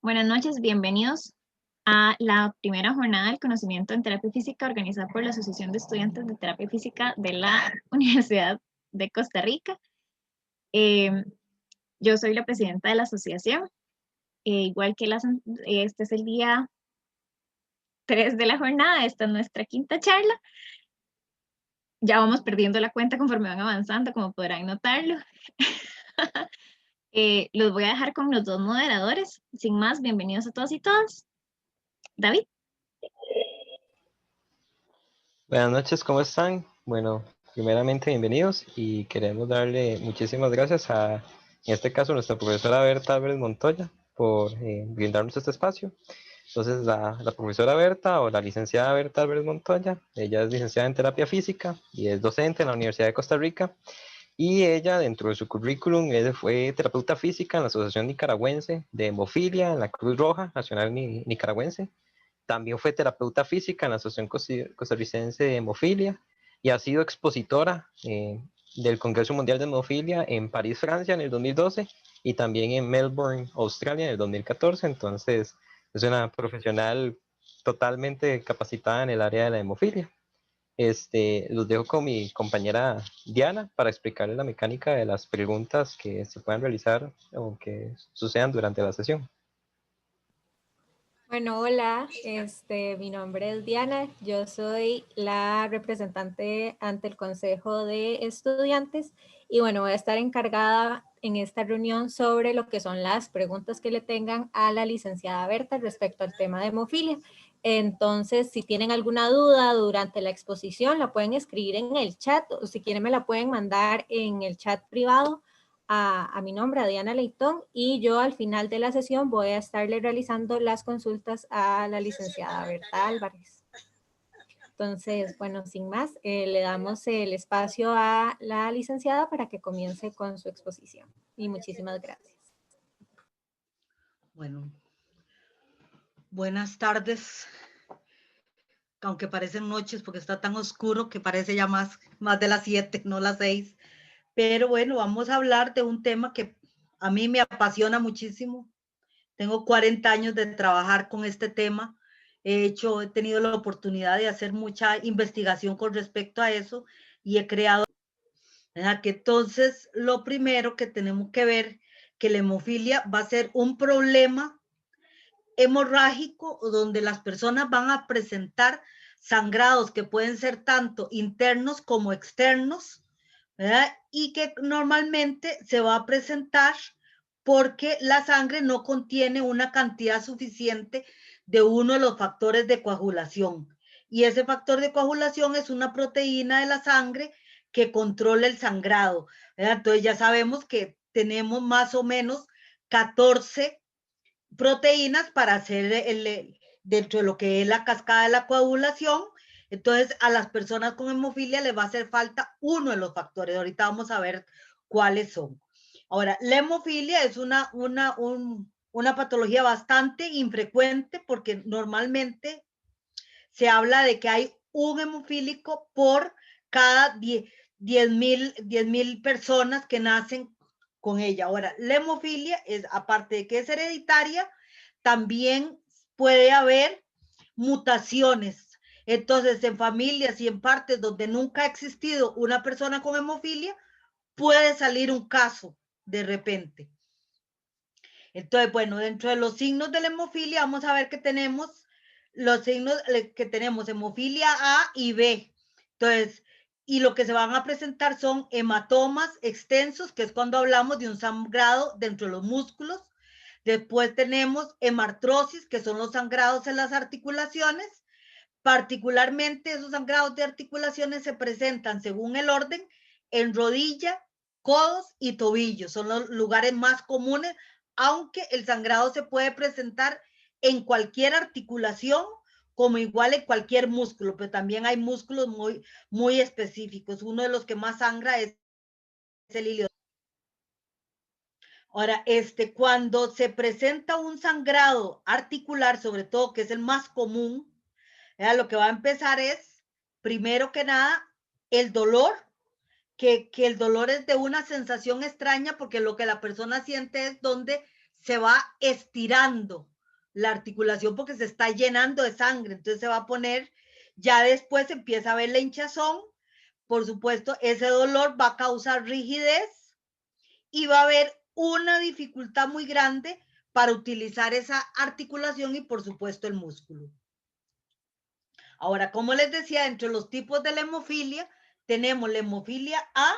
Buenas noches, bienvenidos a la primera jornada del conocimiento en terapia física organizada por la Asociación de Estudiantes de Terapia Física de la Universidad de Costa Rica. Yo soy la presidenta de la asociación, igual que este es el día 3 de la jornada, esta es nuestra quinta charla. Ya vamos perdiendo la cuenta conforme van avanzando, como podrán notarlo. Los voy a dejar con los dos moderadores. Sin más, bienvenidos a todos y todas. David. Buenas noches, ¿cómo están? Bueno, primeramente bienvenidos y queremos darle muchísimas gracias en este caso, nuestra profesora Berta Álvarez Montoya por brindarnos este espacio. Entonces, la profesora Berta o la licenciada Berta Álvarez Montoya, ella es licenciada en terapia física y es docente en la Universidad de Costa Rica. Y ella, dentro de su currículum, ella fue terapeuta física en la Asociación Nicaragüense de Hemofilia, en la Cruz Roja Nacional Nicaragüense. También fue terapeuta física en la Asociación Costarricense de Hemofilia y ha sido expositora del Congreso Mundial de Hemofilia en París, Francia, en el 2012 y también en Melbourne, Australia, en el 2014. Entonces, es una profesional totalmente capacitada en el área de la hemofilia. Los dejo con mi compañera Diana para explicarles la mecánica de las preguntas que se puedan realizar o que sucedan durante la sesión. Bueno, hola, mi nombre es Diana, yo soy la representante ante el Consejo de Estudiantes y bueno, voy a estar encargada en esta reunión sobre lo que son las preguntas que le tengan a la licenciada Berta respecto al tema de hemofilia. Entonces, si tienen alguna duda durante la exposición, la pueden escribir en el chat o si quieren me la pueden mandar en el chat privado a mi nombre, a Diana Leitón, y yo al final de la sesión voy a estarle realizando las consultas a la licenciada Berta Álvarez. Entonces, bueno, sin más, le damos el espacio a la licenciada para que comience con su exposición. Y muchísimas gracias. Bueno, buenas tardes, aunque parecen noches porque está tan oscuro que parece ya más de las 7, no las 6. Pero bueno, vamos a hablar de un tema que a mí me apasiona muchísimo. Tengo 40 años de trabajar con este tema. He tenido la oportunidad de hacer mucha investigación con respecto a eso y he creado, ¿verdad? Que entonces lo primero que tenemos que ver que la hemofilia va a ser un problema hemorrágico donde las personas van a presentar sangrados que pueden ser tanto internos como externos, ¿verdad? Y que normalmente se va a presentar porque la sangre no contiene una cantidad suficiente de uno de los factores de coagulación. Y ese factor de coagulación es una proteína de la sangre que controla el sangrado, ¿verdad? Entonces ya sabemos que tenemos más o menos 14 proteínas para hacer dentro de lo que es la cascada de la coagulación. Entonces, a las personas con hemofilia les va a hacer falta uno de los factores. Ahorita vamos a ver cuáles son. Ahora, la hemofilia es una patología bastante infrecuente porque normalmente se habla de que hay un hemofílico por cada 10,000 personas que nacen con ella. Ahora, la hemofilia es, aparte de que es hereditaria, también puede haber mutaciones. Entonces, en familias y en partes donde nunca ha existido una persona con hemofilia, puede salir un caso de repente. Entonces, bueno, dentro de los signos de la hemofilia, vamos a ver que tenemos los signos que tenemos hemofilia A y B. Entonces, y lo que se van a presentar son hematomas extensos, que es cuando hablamos de un sangrado dentro de los músculos. Después tenemos hemartrosis, que son los sangrados en las articulaciones. Particularmente esos sangrados de articulaciones se presentan según el orden en rodilla, codos y tobillos. Son los lugares más comunes, aunque el sangrado se puede presentar en cualquier articulación, como igual en cualquier músculo, pero también hay músculos muy específicos. Uno de los que más sangra es el iliotibial. Ahora, cuando se presenta un sangrado articular, sobre todo, que es el más común, lo que va a empezar es, primero que nada, el dolor, que el dolor es de una sensación extraña porque lo que la persona siente es donde se va estirando la articulación porque se está llenando de sangre, entonces se va a poner, ya después empieza a ver la hinchazón, por supuesto, ese dolor va a causar rigidez y va a haber una dificultad muy grande para utilizar esa articulación y por supuesto el músculo. Ahora, como les decía, entre los tipos de la hemofilia, tenemos la hemofilia A,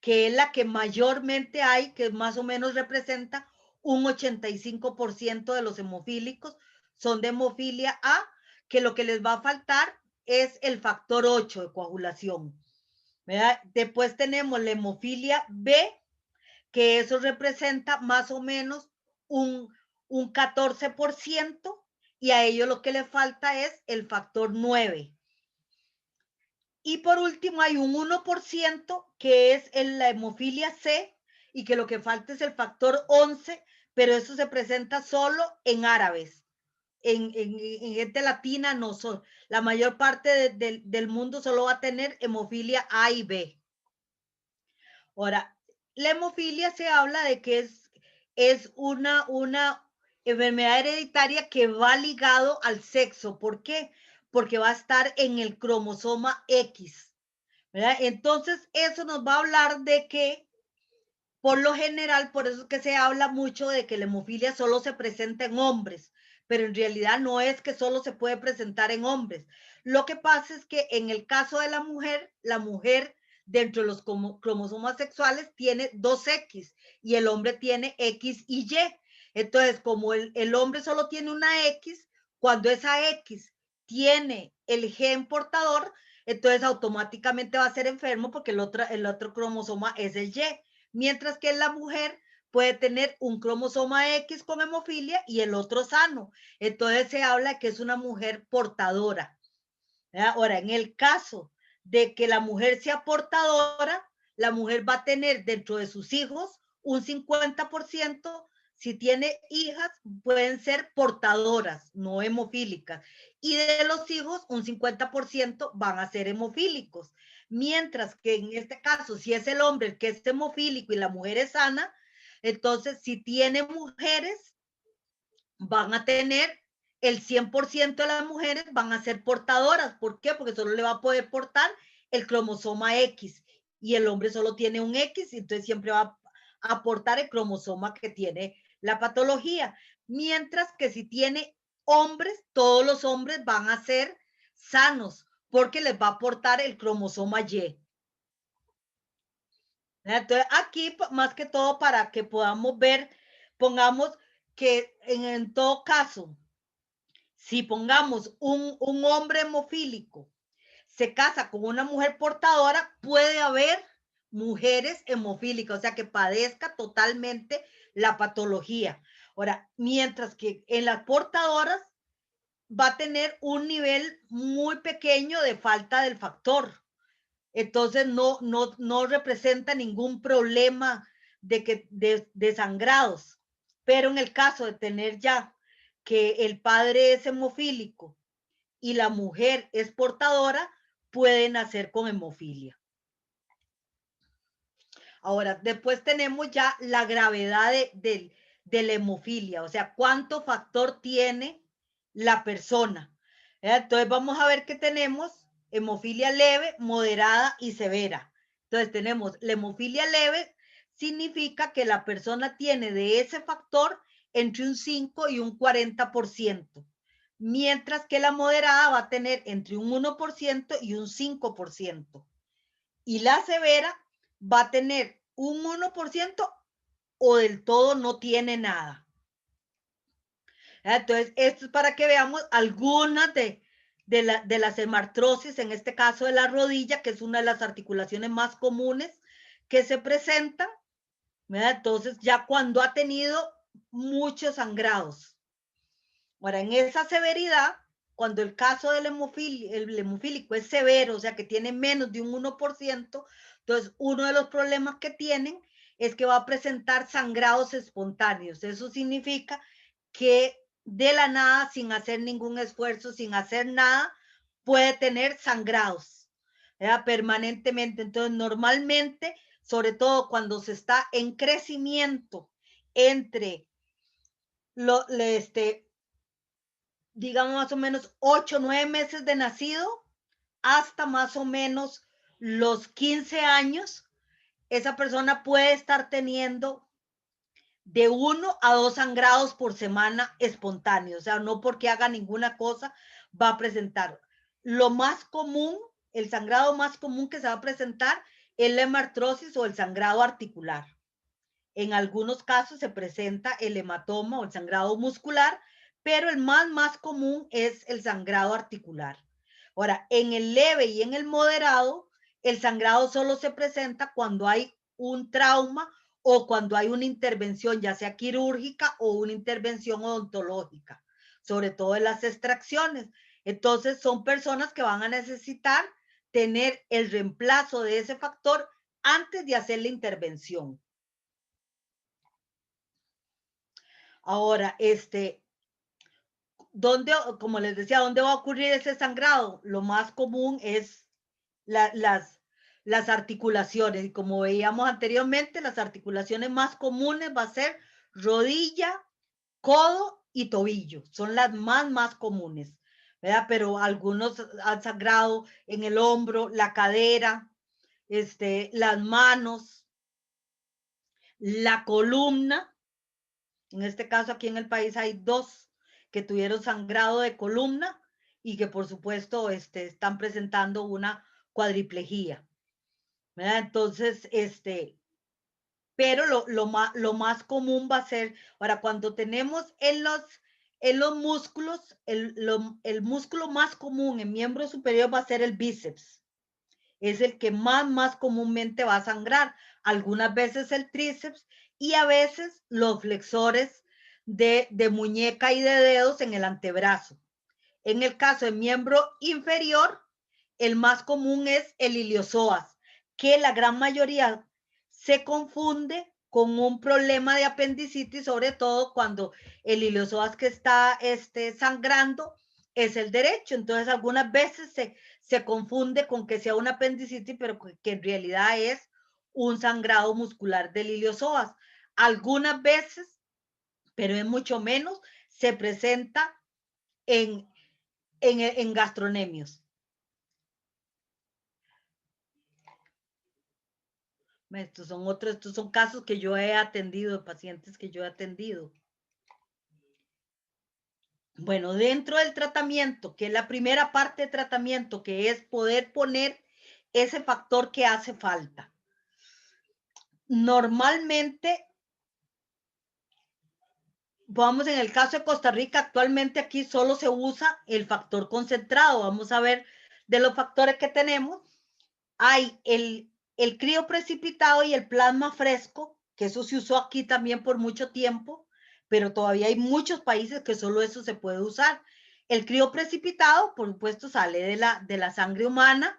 que es la que mayormente hay, que más o menos representa un 85% de los hemofílicos, son de hemofilia A, que lo que les va a faltar es el factor 8 de coagulación, ¿verdad? Después tenemos la hemofilia B, que eso representa más o menos un 14%, y a ello lo que le falta es el factor 9. Y por último hay un 1% que es en la hemofilia C, y que lo que falta es el factor 11, pero eso se presenta solo en árabes. En gente latina no son. La mayor parte del mundo solo va a tener hemofilia A y B. Ahora, la hemofilia se habla de que es una enfermedad hereditaria que va ligado al sexo. ¿Por qué? Porque va a estar en el cromosoma X, ¿verdad? Entonces, eso nos va a hablar de que, por lo general, por eso es que se habla mucho de que la hemofilia solo se presenta en hombres, pero en realidad no es que solo se puede presentar en hombres. Lo que pasa es que en el caso de la mujer dentro de los cromosomas sexuales tiene 2X y el hombre tiene X y Y. Entonces, como el hombre solo tiene una X, cuando esa X tiene el gen portador, entonces automáticamente va a ser enfermo porque el otro cromosoma es el Y. Mientras que la mujer puede tener un cromosoma X con hemofilia y el otro sano. Entonces se habla que es una mujer portadora. Ahora, en el caso de que la mujer sea portadora, la mujer va a tener dentro de sus hijos un 50%. Si tiene hijas, pueden ser portadoras, no hemofílicas. Y de los hijos, un 50% van a ser hemofílicos. Mientras que en este caso, si es el hombre el que es hemofílico y la mujer es sana, entonces si tiene mujeres, van a tener el 100% de las mujeres van a ser portadoras. ¿Por qué? Porque solo le va a poder portar el cromosoma X y el hombre solo tiene un X, entonces siempre va a aportar el cromosoma que tiene la patología. Mientras que si tiene hombres, todos los hombres van a ser sanos porque les va a aportar el cromosoma Y. Entonces, aquí, más que todo, para que podamos ver, pongamos que en todo caso, si pongamos un hombre hemofílico se casa con una mujer portadora, puede haber mujeres hemofílicas, o sea, que padezca totalmente la patología. Ahora, mientras que en las portadoras va a tener un nivel muy pequeño de falta del factor. Entonces no representa ningún problema de sangrados. Pero en el caso de tener ya que el padre es hemofílico y la mujer es portadora, pueden nacer con hemofilia. Ahora, después tenemos ya la gravedad de la hemofilia, o sea, cuánto factor tiene la persona. Entonces vamos a ver que tenemos hemofilia leve, moderada y severa. Entonces tenemos la hemofilia leve, significa que la persona tiene de ese factor entre un 5 y un 40%, mientras que la moderada va a tener entre un 1% y un 5%. Y la severa va a tener un 1% o del todo no tiene nada. Entonces, esto es para que veamos algunas de las hemartrosis, en este caso de la rodilla, que es una de las articulaciones más comunes que se presentan, ¿verdad? Entonces, ya cuando ha tenido muchos sangrados. Ahora, en esa severidad, cuando el caso del hemofílico es severo, o sea, que tiene menos de un 1%, entonces uno de los problemas que tienen es que va a presentar sangrados espontáneos. Eso significa que de la nada, sin hacer ningún esfuerzo, sin hacer nada, puede tener sangrados, ¿verdad? Permanentemente. Entonces, normalmente, sobre todo cuando se está en crecimiento entre digamos más o menos 8 o 9 meses de nacido hasta más o menos los 15 años, esa persona puede estar teniendo de 1 a 2 sangrados por semana espontáneos, o sea, no porque haga ninguna cosa va a presentar. Lo más común, el sangrado más común que se va a presentar es la hemartrosis o el sangrado articular. En algunos casos se presenta el hematoma o el sangrado muscular, pero el más común es el sangrado articular. Ahora, en el leve y en el moderado, el sangrado solo se presenta cuando hay un trauma o cuando hay una intervención, ya sea quirúrgica o una intervención odontológica, sobre todo en las extracciones. Entonces, son personas que van a necesitar tener el reemplazo de ese factor antes de hacer la intervención. Ahora, ¿dónde, como les decía, dónde va a ocurrir ese sangrado? Lo más común es las articulaciones. Y como veíamos anteriormente, las articulaciones más comunes va a ser rodilla, codo y tobillo. Son las más comunes, ¿verdad? Pero algunos han sangrado en el hombro, la cadera, las manos, la columna. En este caso, aquí en el país hay 2 que tuvieron sangrado de columna y que por supuesto están presentando una cuadriplejía, ¿verdad? Entonces, pero lo más común va a ser, ahora cuando tenemos en los músculos, el músculo más común en miembro superior va a ser el bíceps. Es el que más comúnmente va a sangrar. Algunas veces el tríceps y a veces los flexores de muñeca y de dedos en el antebrazo. En el caso del miembro inferior, el más común es el iliozoas, que la gran mayoría se confunde con un problema de apendicitis, sobre todo cuando el iliozoas que está sangrando es el derecho. Entonces, algunas veces se confunde con que sea una apendicitis, pero que en realidad es un sangrado muscular del iliozoas. Algunas veces, pero es mucho menos, se presenta en gastronemios. Estos son casos que yo he atendido, pacientes que yo he atendido. Bueno, dentro del tratamiento, que es la primera parte de tratamiento, que es poder poner ese factor que hace falta. Normalmente, vamos, en el caso de Costa Rica, actualmente aquí solo se usa el factor concentrado. Vamos a ver de los factores que tenemos. Hay el crío precipitado y el plasma fresco, que eso se usó aquí también por mucho tiempo, pero todavía hay muchos países que solo eso se puede usar. El crío precipitado, por supuesto, sale de la sangre humana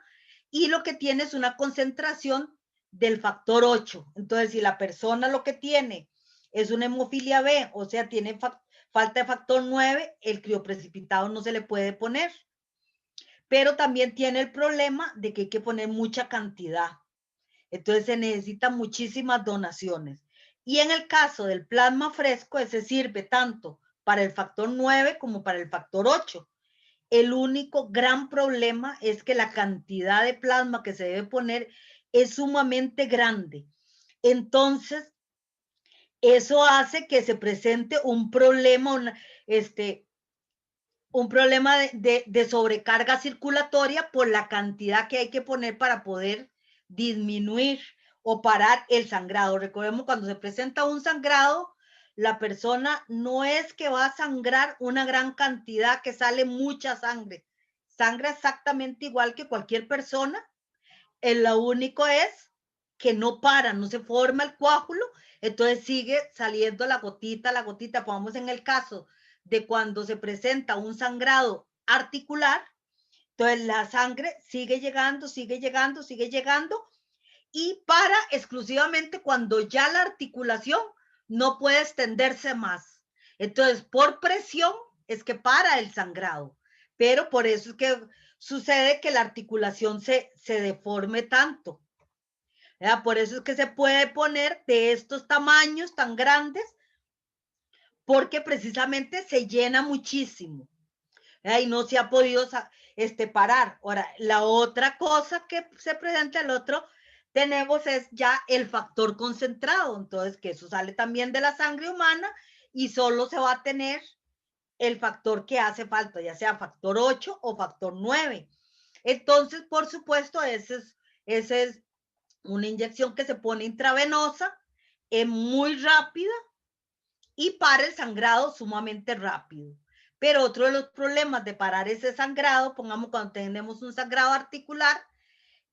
y lo que tiene es una concentración del factor 8. Entonces, si la persona lo que tiene es una hemofilia B, o sea, tiene falta de factor 9, el crío precipitado no se le puede poner. Pero también tiene el problema de que hay que poner mucha cantidad. Entonces se necesitan muchísimas donaciones. Y en el caso del plasma fresco, ese sirve tanto para el factor 9 como para el factor 8. El único gran problema es que la cantidad de plasma que se debe poner es sumamente grande. Entonces, eso hace que se presente un problema, un problema de sobrecarga circulatoria por la cantidad que hay que poner para poder disminuir o parar el sangrado. Recordemos, cuando se presenta un sangrado, la persona no es que va a sangrar una gran cantidad, que sale mucha sangre. Sangra exactamente igual que cualquier persona. Lo único es que no para, no se forma el coágulo, entonces sigue saliendo la gotita, la gotita. Pongamos en el caso de cuando se presenta un sangrado articular, entonces la sangre sigue llegando, sigue llegando, sigue llegando y para exclusivamente cuando ya la articulación no puede extenderse más. Entonces, por presión es que para el sangrado, pero por eso es que sucede que la articulación se deforme tanto. ¿Verdad? Por eso es que se puede poner de estos tamaños tan grandes, porque precisamente se llena muchísimo. y no se ha podido parar. Ahora, la otra cosa que se presenta, el otro tenemos es ya el factor concentrado, entonces que eso sale también de la sangre humana y solo se va a tener el factor que hace falta, ya sea factor 8 o factor 9. Entonces, por supuesto, esa es una inyección que se pone intravenosa, es muy rápida y para el sangrado sumamente rápido. Pero otro de los problemas de parar ese sangrado, pongamos cuando tenemos un sangrado articular,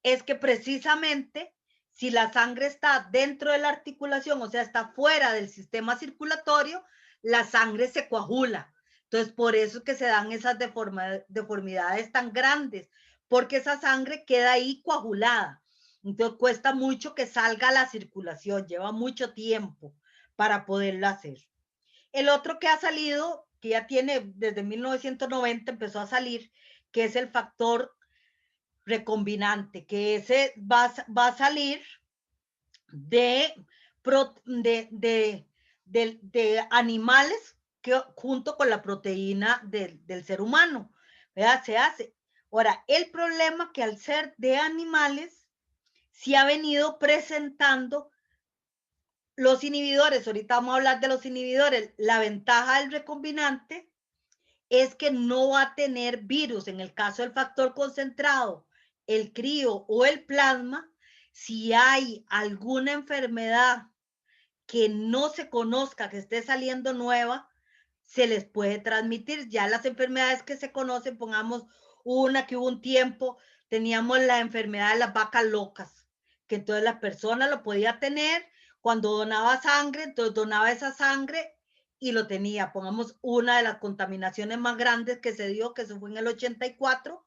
es que precisamente si la sangre está dentro de la articulación, o sea, está fuera del sistema circulatorio, la sangre se coagula. Entonces, por eso es que se dan esas deformidades tan grandes, porque esa sangre queda ahí coagulada. Entonces, cuesta mucho que salga a la circulación, lleva mucho tiempo para poderlo hacer. El otro que ha salido, que ya tiene desde 1990, empezó a salir, que es el factor recombinante, que ese va a salir de animales que, junto con la proteína del ser humano, ¿verdad? Se hace. Ahora, el problema que al ser de animales, se ha venido presentando los inhibidores. Ahorita vamos a hablar de los inhibidores. La ventaja del recombinante es que no va a tener virus. En el caso del factor concentrado, el crío o el plasma, si hay alguna enfermedad que no se conozca, que esté saliendo nueva, se les puede transmitir. Ya las enfermedades que se conocen, pongamos una que hubo un tiempo, teníamos la enfermedad de las vacas locas, que entonces la persona lo podía tener cuando donaba sangre, entonces donaba esa sangre y lo tenía. Pongamos una de las contaminaciones más grandes que se dio, que se fue en el 84,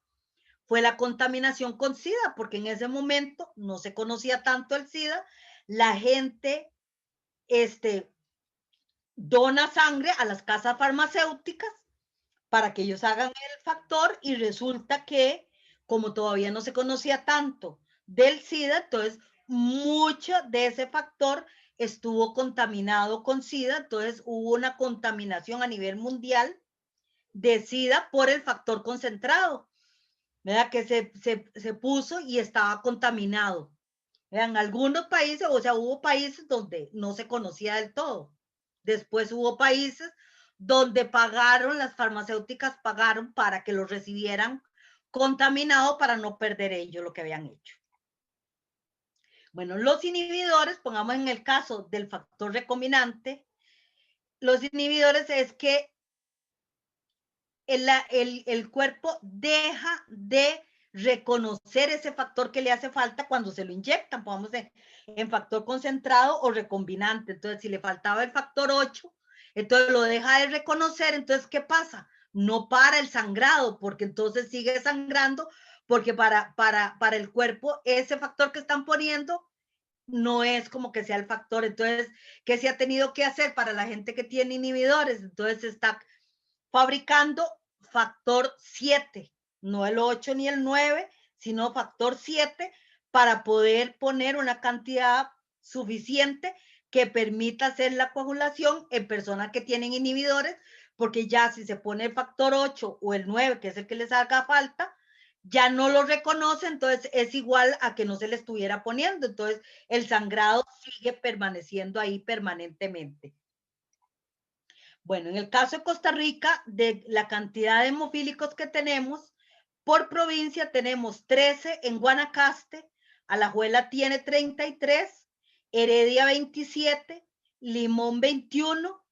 fue la contaminación con SIDA, porque en ese momento no se conocía tanto el SIDA, la gente dona sangre a las casas farmacéuticas para que ellos hagan el factor y resulta que como todavía no se conocía tanto del SIDA, entonces mucho de ese factor estuvo contaminado con SIDA, entonces hubo una contaminación a nivel mundial de SIDA por el factor concentrado, ¿verdad? Que se puso y estaba contaminado. En algunos países, o sea, hubo países donde no se conocía del todo. Después hubo países donde pagaron, las farmacéuticas pagaron para que lo recibieran contaminado para no perder ellos lo que habían hecho. Bueno, los inhibidores, pongamos en el caso del factor recombinante, los inhibidores es que el cuerpo deja de reconocer ese factor que le hace falta cuando se lo inyectan, pongamos en factor concentrado o recombinante. Entonces, si le faltaba el factor 8, entonces lo deja de reconocer. Entonces, ¿qué pasa? No para el sangrado, porque entonces sigue sangrando, porque para el cuerpo ese factor que están poniendo no es como que sea el factor. Entonces, ¿qué se ha tenido que hacer para la gente que tiene inhibidores? Entonces, se está fabricando factor 7, no el 8 ni el 9, sino factor 7 para poder poner una cantidad suficiente que permita hacer la coagulación en personas que tienen inhibidores, porque ya si se pone el factor 8 o el 9, que es el que les haga falta, ya no lo reconoce, entonces es igual a que no se le estuviera poniendo, entonces el sangrado sigue permaneciendo ahí permanentemente. Bueno, en el caso de Costa Rica, de la cantidad de hemofílicos que tenemos, por provincia tenemos 13 en Guanacaste, Alajuela tiene 33, Heredia 27, Limón 21,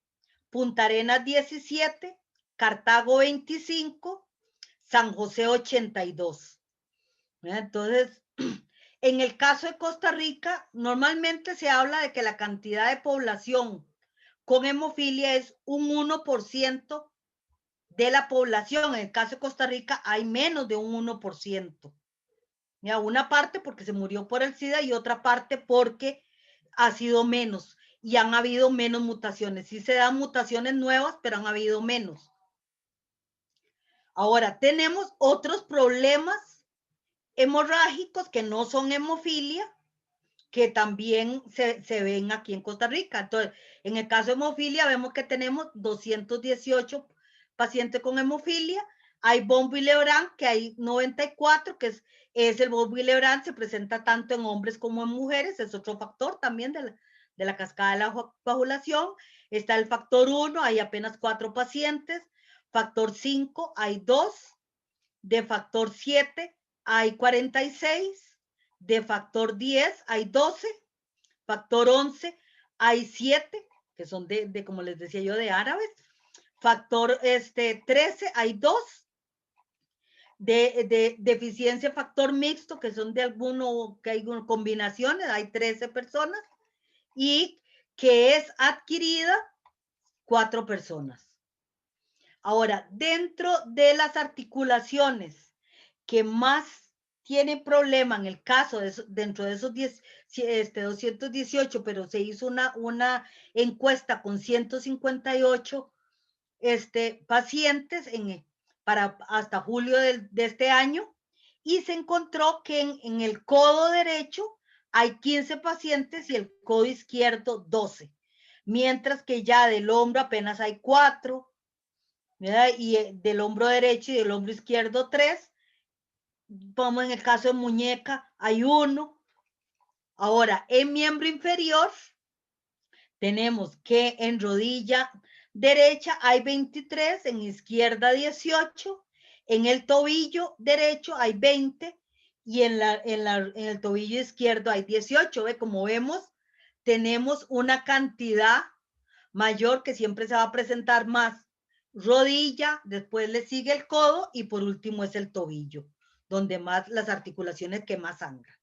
Punta Arenas 17, Cartago 25, San José 82. Entonces, en el caso de Costa Rica, normalmente se habla de que la cantidad de población con hemofilia es un 1% de la población. En el caso de Costa Rica hay menos de un 1%. Ya, una parte porque se murió por el SIDA y otra parte porque ha sido menos y han habido menos mutaciones. Sí se dan mutaciones nuevas, pero han habido menos. Ahora, tenemos otros problemas hemorrágicos que no son hemofilia, que también se ven aquí en Costa Rica. Entonces, en el caso de hemofilia, vemos que tenemos 218 pacientes con hemofilia, Hay von Willebrand, que hay 94, que es el von Willebrand, se presenta tanto en hombres como en mujeres, es otro factor también de la cascada de la coagulación. Está el factor 1, hay apenas 4 pacientes. Factor 5, hay 2. De factor 7, hay 46. De factor 10, hay 12. Factor 11, hay 7, que son como les decía yo, de árabes. Factor 13, hay 2. De deficiencia factor mixto, que son de alguno, que hay combinaciones, hay 13 personas. Y que es adquirida 4 personas. Ahora, dentro de las articulaciones que más tienen problema en el caso de dentro de esos 218, pero se hizo una encuesta con 158 pacientes para hasta julio de este año, y se encontró que en el codo derecho hay 15 pacientes y el codo izquierdo 12, mientras que ya del hombro apenas hay 4, ¿verdad? Y del hombro derecho y del hombro izquierdo 3. Como en el caso de muñeca hay 1. Ahora, en miembro inferior tenemos que en rodilla derecha hay 23, en izquierda 18, en el tobillo derecho hay 20 y en el tobillo izquierdo hay 18. ¿Ve? Como vemos, tenemos una cantidad mayor que siempre se va a presentar más rodilla, después le sigue el codo y por último es el tobillo, donde más las articulaciones que más sangran.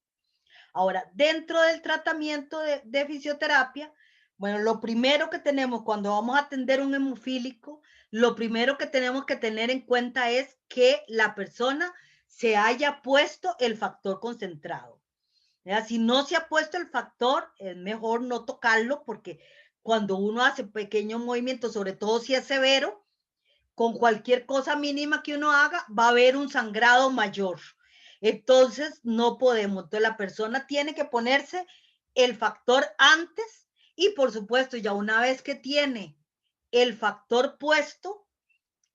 Ahora, dentro del tratamiento de fisioterapia, bueno, lo primero que tenemos cuando vamos a atender un hemofílico, lo primero que tenemos que tener en cuenta es que la persona se haya puesto el factor concentrado. ¿Ya? Si no se ha puesto el factor, es mejor no tocarlo, porque cuando uno hace pequeños movimientos, sobre todo si es severo, con cualquier cosa mínima que uno haga, va a haber un sangrado mayor. Entonces, no podemos. Entonces, la persona tiene que ponerse el factor antes y, por supuesto, ya una vez que tiene el factor puesto,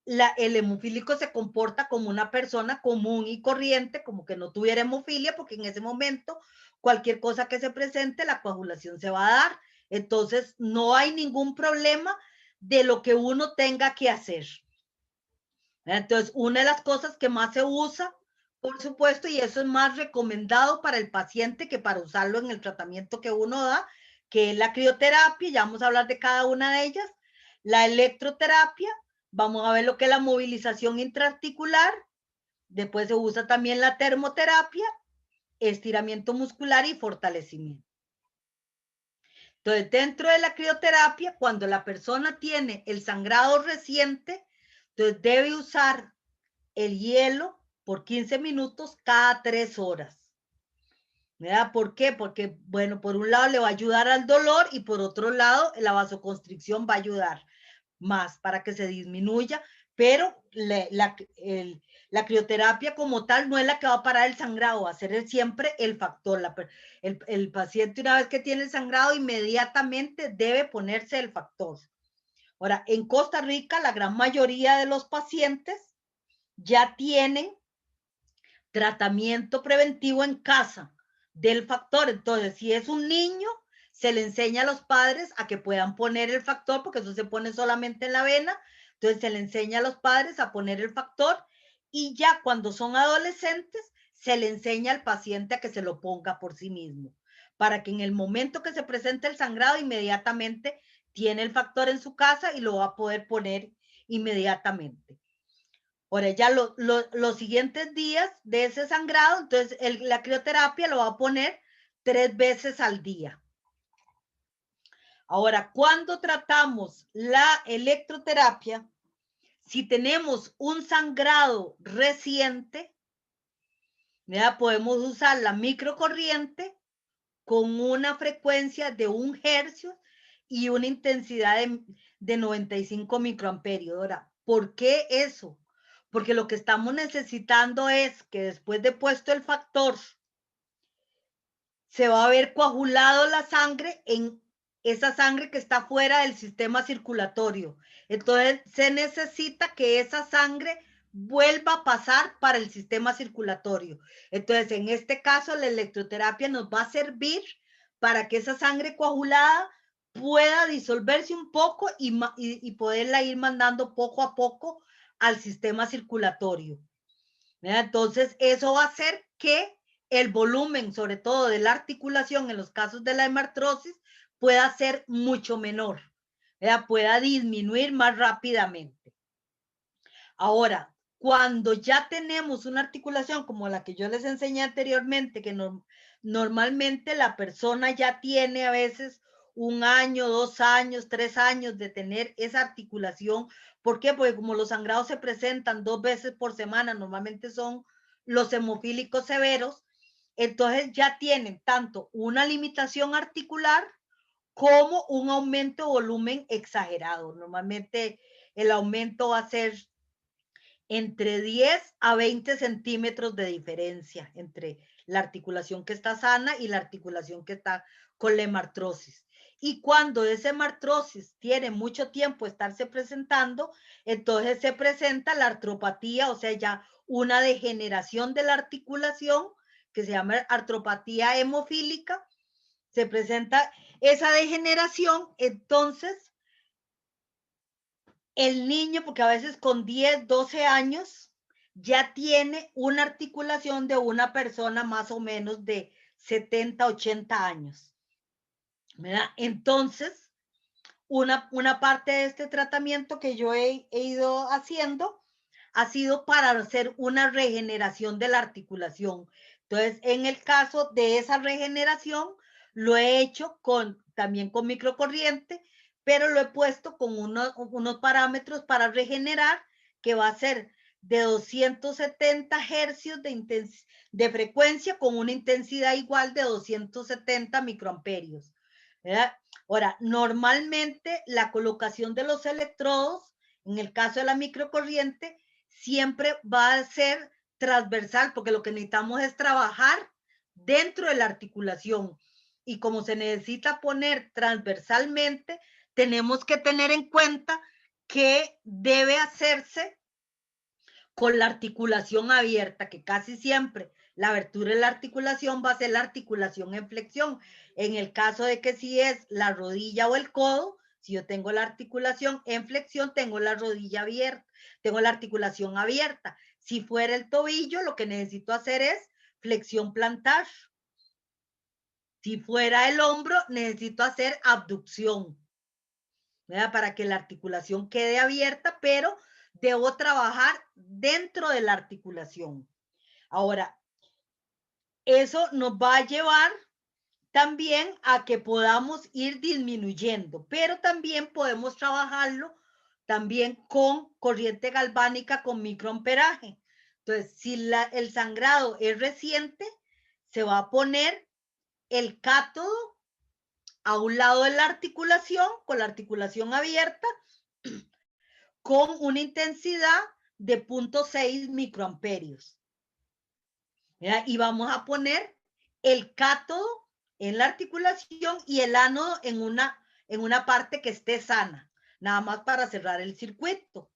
el hemofílico se comporta como una persona común y corriente, como que no tuviera hemofilia, porque en ese momento, cualquier cosa que se presente, la coagulación se va a dar. Entonces, no hay ningún problema de lo que uno tenga que hacer. Entonces, una de las cosas que más se usa, por supuesto, y eso es más recomendado para el paciente que para usarlo en el tratamiento que uno da, que es la crioterapia, ya vamos a hablar de cada una de ellas, la electroterapia, vamos a ver lo que es la movilización intraarticular, después se usa también la termoterapia, estiramiento muscular y fortalecimiento. Entonces, dentro de la crioterapia, cuando la persona tiene el sangrado reciente, entonces debe usar el hielo por 15 minutos cada 3 horas. ¿Verdad? ¿Por qué? Porque, bueno, por un lado le va a ayudar al dolor y por otro lado la vasoconstricción va a ayudar más para que se disminuya, pero la crioterapia como tal no es la que va a parar el sangrado, va a ser siempre el factor. El paciente, una vez que tiene el sangrado, inmediatamente debe ponerse el factor. Ahora, en Costa Rica, la gran mayoría de los pacientes ya tienen tratamiento preventivo en casa del factor. Entonces, si es un niño, se le enseña a los padres a que puedan poner el factor, porque eso se pone solamente en la vena. Entonces, se le enseña a los padres a poner el factor y ya cuando son adolescentes, se le enseña al paciente a que se lo ponga por sí mismo, para que en el momento que se presente el sangrado, inmediatamente tiene el factor en su casa y lo va a poder poner inmediatamente. Ahora, ya los siguientes días de ese sangrado, entonces la crioterapia lo va a poner 3 veces al día. Ahora, cuando tratamos la electroterapia, si tenemos un sangrado reciente, ¿verdad? Podemos usar la microcorriente con una frecuencia de 1 hercio y una intensidad de 95 microamperios. Ahora, ¿por qué eso? Porque lo que estamos necesitando es que después de puesto el factor, se va a ver coagulado la sangre en esa sangre que está fuera del sistema circulatorio. Entonces, se necesita que esa sangre vuelva a pasar para el sistema circulatorio. Entonces, en este caso, la electroterapia nos va a servir para que esa sangre coagulada pueda disolverse un poco y poderla ir mandando poco a poco al sistema circulatorio. Entonces, eso va a hacer que el volumen, sobre todo de la articulación en los casos de la hemartrosis, pueda ser mucho menor, pueda disminuir más rápidamente. Ahora, cuando ya tenemos una articulación como la que yo les enseñé anteriormente, que normalmente la persona ya tiene a veces 1 año, 2 años, 3 años de tener esa articulación. ¿Por qué? Porque como los sangrados se presentan 2 veces por semana, normalmente son los hemofílicos severos, entonces ya tienen tanto una limitación articular como un aumento de volumen exagerado. Normalmente el aumento va a ser entre 10 a 20 centímetros de diferencia entre la articulación que está sana y la articulación que está con la hemartrosis. Y cuando esa hemartrosis tiene mucho tiempo estarse presentando, entonces se presenta la artropatía, o sea, ya una degeneración de la articulación que se llama artropatía hemofílica. Se presenta esa degeneración, entonces el niño, porque a veces con 10, 12 años, ya tiene una articulación de una persona más o menos de 70, 80 años. ¿Verdad? Entonces, una parte de este tratamiento que yo he ido haciendo ha sido para hacer una regeneración de la articulación. Entonces, en el caso de esa regeneración, lo he hecho también con microcorriente, pero lo he puesto con unos parámetros para regenerar, que va a ser de 270 hercios de frecuencia con una intensidad igual de 270 microamperios. ¿Verdad? Ahora, normalmente la colocación de los electrodos, en el caso de la microcorriente, siempre va a ser transversal, porque lo que necesitamos es trabajar dentro de la articulación. Y como se necesita poner transversalmente, tenemos que tener en cuenta que debe hacerse con la articulación abierta, que casi siempre la abertura de la articulación va a ser la articulación en flexión. En el caso de que si es la rodilla o el codo, si yo tengo la articulación en flexión, tengo la rodilla abierta, tengo la articulación abierta. Si fuera el tobillo, lo que necesito hacer es flexión plantar. Si fuera el hombro, necesito hacer abducción, ¿verdad? Para que la articulación quede abierta, pero debo trabajar dentro de la articulación. Ahora, eso nos va a llevar también a que podamos ir disminuyendo, pero también podemos trabajarlo también con corriente galvánica con microamperaje. Entonces, si el sangrado es reciente, se va a poner el cátodo a un lado de la articulación, con la articulación abierta, con una intensidad de 0.6 microamperios. ¿Verdad? Y vamos a poner el cátodo en la articulación y el ánodo en una parte que esté sana, nada más para cerrar el circuito.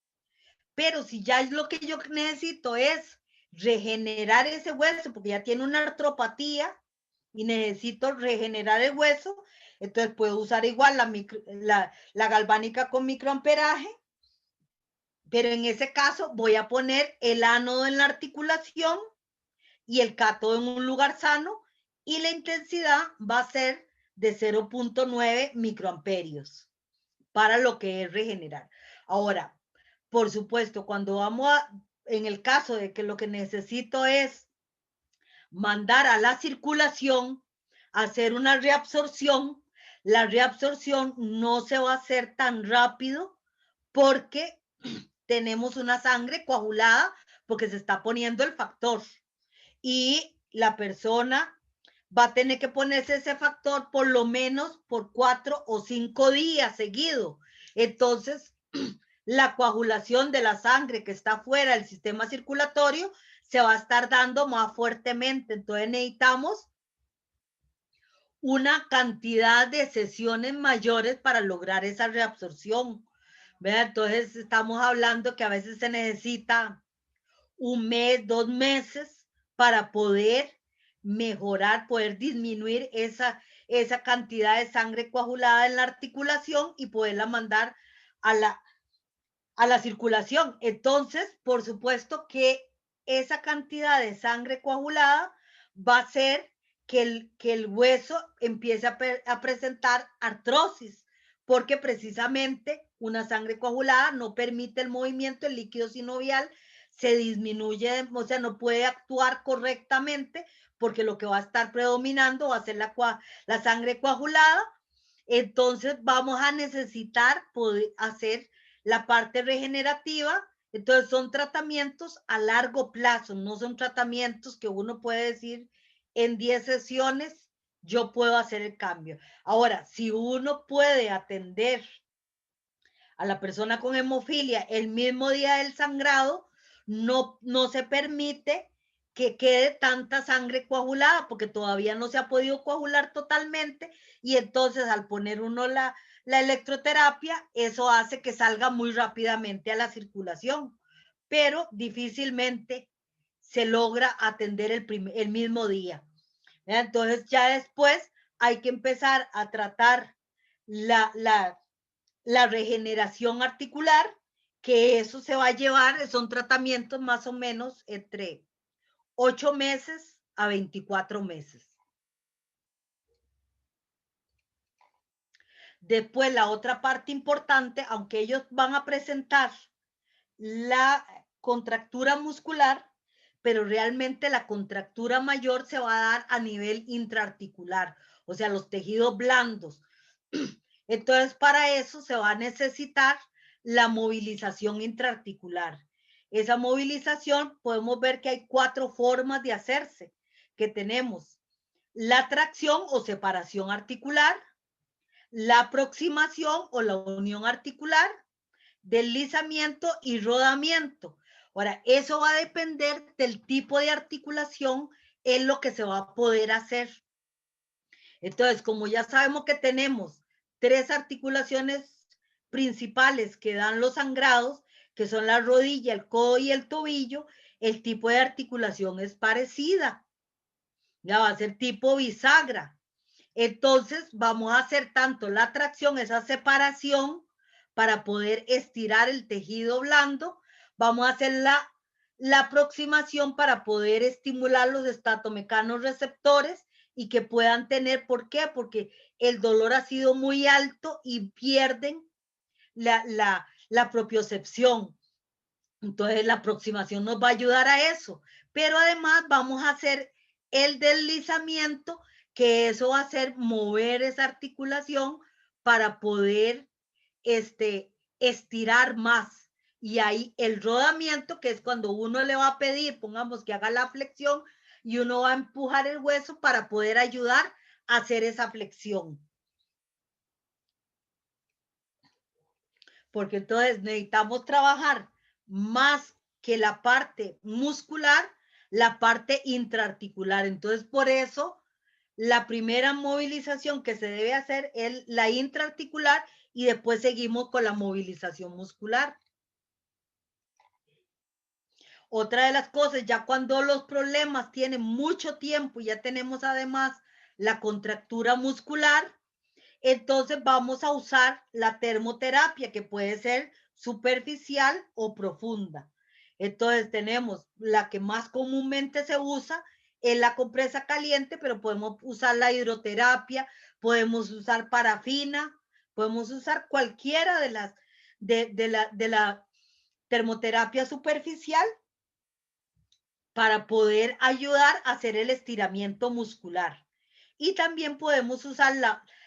Pero si ya es lo que yo necesito es regenerar ese hueso, porque ya tiene una artropatía y necesito regenerar el hueso, entonces puedo usar igual la galvánica con microamperaje, pero en ese caso voy a poner el ánodo en la articulación y el cátodo en un lugar sano, y la intensidad va a ser de 0.9 microamperios para lo que es regenerar. Ahora, por supuesto, cuando en el caso de que lo que necesito es mandar a la circulación, hacer una reabsorción, la reabsorción no se va a hacer tan rápido porque tenemos una sangre coagulada porque se está poniendo el factor. Y la persona va a tener que ponerse ese factor por lo menos por 4 o 5 días seguidos. Entonces, la coagulación de la sangre que está fuera del sistema circulatorio se va a estar dando más fuertemente. Entonces, necesitamos una cantidad de sesiones mayores para lograr esa reabsorción. ¿Verdad? Entonces, estamos hablando que a veces se necesita un mes, 2 meses para poder mejorar, poder disminuir esa cantidad de sangre coagulada en la articulación y poderla mandar a la circulación. Entonces, por supuesto que esa cantidad de sangre coagulada va a hacer que el hueso empiece a presentar artrosis, porque precisamente una sangre coagulada no permite el movimiento, el líquido sinovial se disminuye, o sea, no puede actuar correctamente, porque lo que va a estar predominando va a ser la sangre coagulada. Entonces vamos a necesitar poder hacer la parte regenerativa. Entonces son tratamientos a largo plazo, no son tratamientos que uno puede decir en 10 sesiones yo puedo hacer el cambio. Ahora, si uno puede atender a la persona con hemofilia el mismo día del sangrado, no se permite que quede tanta sangre coagulada, porque todavía no se ha podido coagular totalmente, y entonces al poner uno la electroterapia, eso hace que salga muy rápidamente a la circulación, pero difícilmente se logra atender el mismo día. Entonces ya después hay que empezar a tratar la regeneración articular, que eso se va a llevar, son tratamientos más o menos entre 8 meses a 24 meses. Después, la otra parte importante, aunque ellos van a presentar la contractura muscular, pero realmente la contractura mayor se va a dar a nivel intraarticular, o sea, los tejidos blandos. Entonces, para eso se va a necesitar la movilización intraarticular. Esa movilización, podemos ver que hay 4 formas de hacerse, que tenemos la tracción o separación articular, la aproximación o la unión articular, deslizamiento y rodamiento. Ahora, eso va a depender del tipo de articulación en lo que se va a poder hacer. Entonces, como ya sabemos que tenemos 3 articulaciones principales que dan los sangrados, que son la rodilla, el codo y el tobillo, el tipo de articulación es parecida. Ya va a ser tipo bisagra. Entonces, vamos a hacer tanto la tracción, esa separación, para poder estirar el tejido blando. Vamos a hacer la aproximación para poder estimular los estatomecanos receptores y que puedan tener, ¿por qué? Porque el dolor ha sido muy alto y pierden la propiocepción. Entonces, la aproximación nos va a ayudar a eso. Pero además vamos a hacer el deslizamiento, que eso va a hacer mover esa articulación para poder estirar más. Y ahí el rodamiento, que es cuando uno le va a pedir, pongamos que haga la flexión, y uno va a empujar el hueso para poder ayudar a hacer esa flexión. Porque entonces necesitamos trabajar más que la parte muscular, la parte intraarticular. Entonces, por eso, la primera movilización que se debe hacer es la intraarticular y después seguimos con la movilización muscular. Otra de las cosas, ya cuando los problemas tienen mucho tiempo y ya tenemos además la contractura muscular, entonces vamos a usar la termoterapia, que puede ser superficial o profunda. Entonces tenemos la que más comúnmente se usa, es la compresa caliente, pero podemos usar la hidroterapia, podemos usar parafina, podemos usar cualquiera de las de la termoterapia superficial para poder ayudar a hacer el estiramiento muscular. Y también podemos usar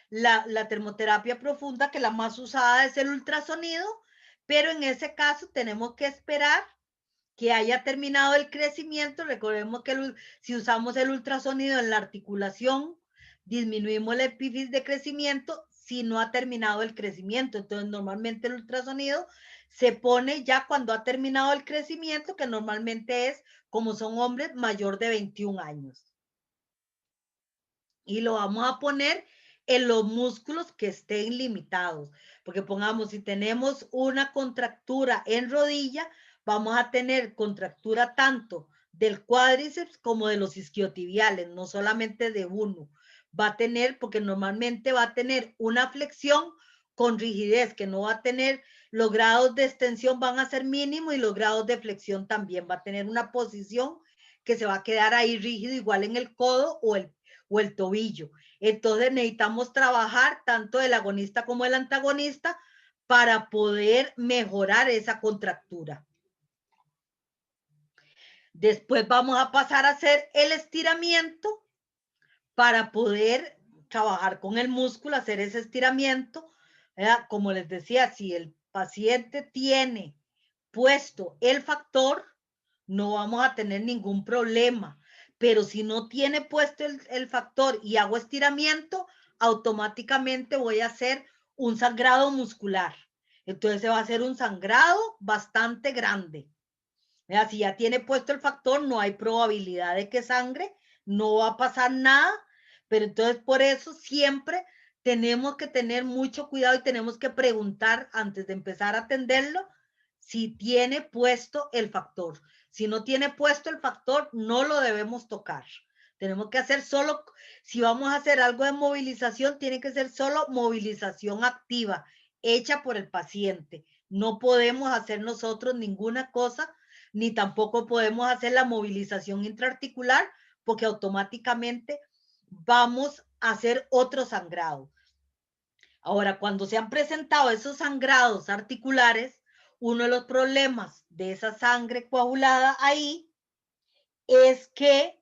la termoterapia profunda, que la más usada es el ultrasonido, pero en ese caso tenemos que esperar que haya terminado el crecimiento. Recordemos que si usamos el ultrasonido en la articulación, disminuimos la epífisis de crecimiento si no ha terminado el crecimiento. Entonces, normalmente el ultrasonido se pone ya cuando ha terminado el crecimiento, que normalmente es, como son hombres, mayor de 21 años. Y lo vamos a poner en los músculos que estén limitados. Porque pongamos, si tenemos una contractura en rodilla, vamos a tener contractura tanto del cuádriceps como de los isquiotibiales, no solamente de uno. Va a tener, porque normalmente va a tener una flexión con rigidez, que no va a tener, los grados de extensión van a ser mínimos y los grados de flexión también. Va a tener una posición que se va a quedar ahí rígido, igual en el codo o el tobillo. Entonces necesitamos trabajar tanto el agonista como el antagonista para poder mejorar esa contractura. Después vamos a pasar a hacer el estiramiento para poder trabajar con el músculo, hacer ese estiramiento. ¿Verdad? Como les decía, si el paciente tiene puesto el factor, no vamos a tener ningún problema. Pero si no tiene puesto el factor y hago estiramiento, automáticamente voy a hacer un sangrado muscular. Entonces se va a hacer un sangrado bastante grande. ¿Verdad? Si ya tiene puesto el factor, no hay probabilidad de que sangre, no va a pasar nada, pero entonces por eso siempre tenemos que tener mucho cuidado y tenemos que preguntar antes de empezar a atenderlo si tiene puesto el factor. Si no tiene puesto el factor, no lo debemos tocar. Tenemos que hacer solo, si vamos a hacer algo de movilización, tiene que ser solo movilización activa, hecha por el paciente. No podemos hacer nosotros ninguna cosa, ni tampoco podemos hacer la movilización intraarticular, porque automáticamente vamos a hacer otro sangrado. Ahora, cuando se han presentado esos sangrados articulares, uno de los problemas de esa sangre coagulada ahí es que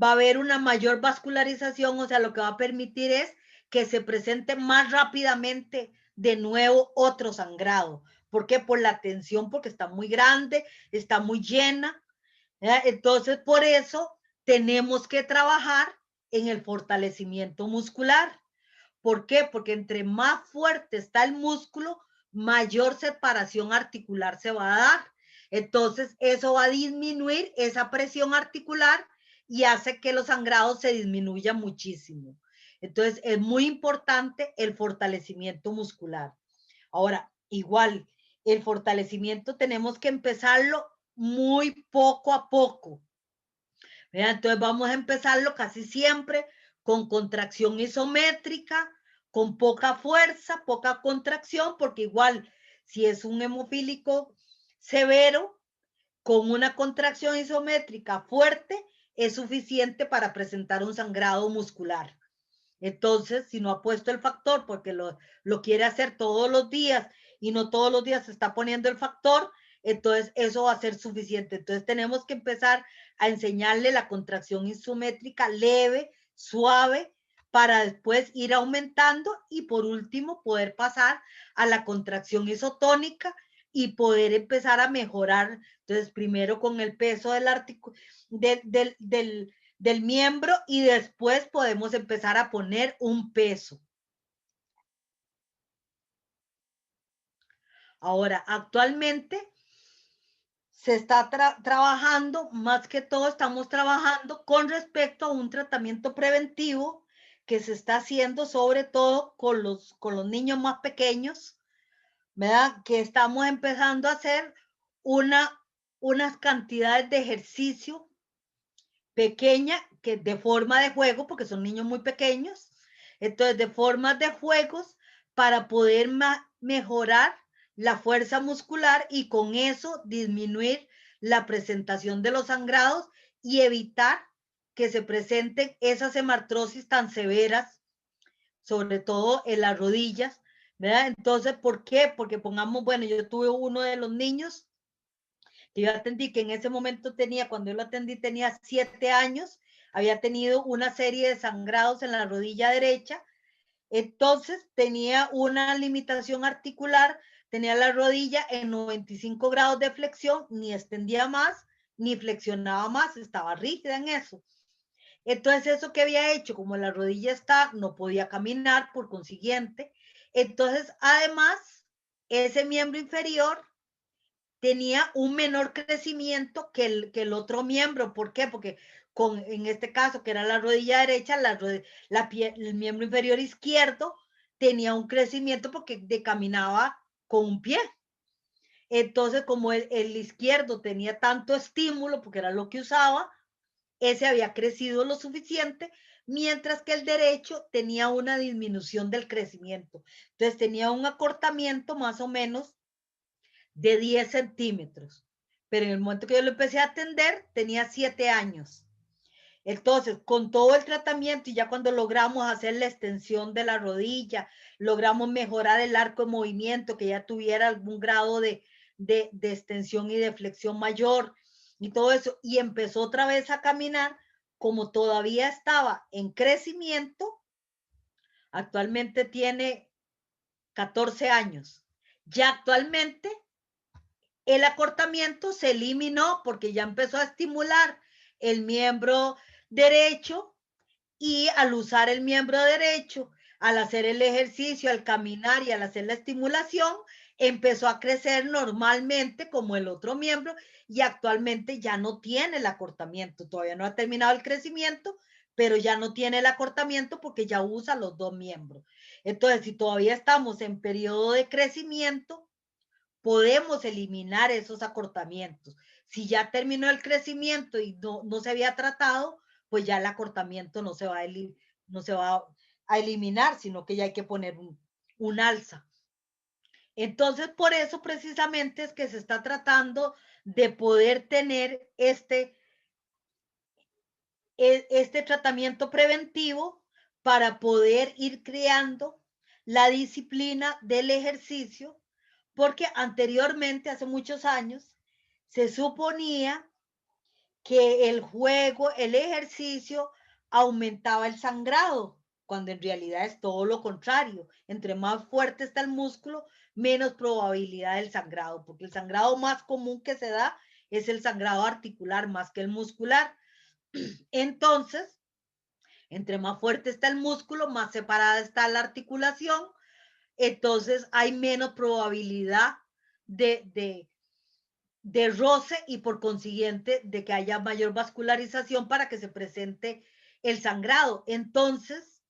va a haber una mayor vascularización, o sea, lo que va a permitir es que se presente más rápidamente de nuevo otro sangrado. ¿Por qué? Por la tensión, porque está muy grande, está muy llena. ¿Verdad? Entonces, por eso tenemos que trabajar en el fortalecimiento muscular. ¿Por qué? Porque entre más fuerte está el músculo, mayor separación articular se va a dar. Entonces, eso va a disminuir esa presión articular y hace que los sangrados se disminuyan muchísimo. Entonces, es muy importante el fortalecimiento muscular. Ahora, igual, el fortalecimiento tenemos que empezarlo muy poco a poco. ¿Verdad? Entonces, vamos a empezarlo casi siempre con contracción isométrica, con poca fuerza, poca contracción, porque igual, si es un hemofílico severo, con una contracción isométrica fuerte, es suficiente para presentar un sangrado muscular. Entonces, si no ha puesto el factor porque lo quiere hacer todos los días y no todos los días se está poniendo el factor, entonces eso va a ser suficiente. Entonces tenemos que empezar a enseñarle la contracción isométrica leve, suave, para después ir aumentando y por último poder pasar a la contracción isotónica y poder empezar a mejorar. Entonces primero con el peso del miembro y después podemos empezar a poner un peso. Ahora, actualmente se está trabajando, más que todo estamos trabajando con respecto a un tratamiento preventivo que se está haciendo sobre todo con los niños más pequeños, ¿verdad? Que estamos empezando a hacer unas cantidades de ejercicio pequeña, que de forma de juego, porque son niños muy pequeños, entonces de formas de juegos para poder mejorar la fuerza muscular y con eso disminuir la presentación de los sangrados y evitar que se presenten esas hemartrosis tan severas, sobre todo en las rodillas, ¿verdad? Entonces, ¿por qué? Porque pongamos, bueno, yo tuve uno de los niños que yo atendí, que en ese momento tenía, cuando yo lo atendí, tenía 7 años, había tenido una serie de sangrados en la rodilla derecha, entonces tenía una limitación articular, tenía la rodilla en 95 grados de flexión, ni extendía más, ni flexionaba más, estaba rígida en eso. Entonces eso que había hecho, como la rodilla está, no podía caminar por consiguiente. Entonces, además, ese miembro inferior tenía un menor crecimiento que el otro miembro. ¿Por qué? Porque en este caso, que era la rodilla derecha, el miembro inferior izquierdo tenía un crecimiento porque caminaba con un pie. Entonces, como el izquierdo tenía tanto estímulo, porque era lo que usaba, ese había crecido lo suficiente, mientras que el derecho tenía una disminución del crecimiento. Entonces tenía un acortamiento más o menos de 10 centímetros. Pero en el momento que yo lo empecé a atender, tenía 7 años. Entonces, con todo el tratamiento y ya cuando logramos hacer la extensión de la rodilla, logramos mejorar el arco de movimiento, que ya tuviera algún grado de extensión y de flexión mayor y todo eso, y empezó otra vez a caminar, como todavía estaba en crecimiento, actualmente tiene 14 años. Ya actualmente el acortamiento se eliminó porque ya empezó a estimular el miembro derecho, y al usar el miembro derecho, al hacer el ejercicio, al caminar y al hacer la estimulación, empezó a crecer normalmente como el otro miembro y actualmente ya no tiene el acortamiento. Todavía no ha terminado el crecimiento, pero ya no tiene el acortamiento porque ya usa los dos miembros. Entonces, si todavía estamos en periodo de crecimiento, podemos eliminar esos acortamientos. Si ya terminó el crecimiento y no se había tratado, pues ya el acortamiento no se va a eliminar, sino que ya hay que poner un alza. Entonces, por eso precisamente es que se está tratando de poder tener este tratamiento preventivo para poder ir creando la disciplina del ejercicio, porque anteriormente, hace muchos años, se suponía que el juego, el ejercicio, aumentaba el sangrado, cuando en realidad es todo lo contrario. Entre más fuerte está el músculo, menos probabilidad del sangrado, porque el sangrado más común que se da es el sangrado articular más que el muscular. Entonces, entre más fuerte está el músculo, más separada está la articulación, entonces hay menos probabilidad de roce y por consiguiente de que haya mayor vascularización para que se presente el sangrado. Entonces,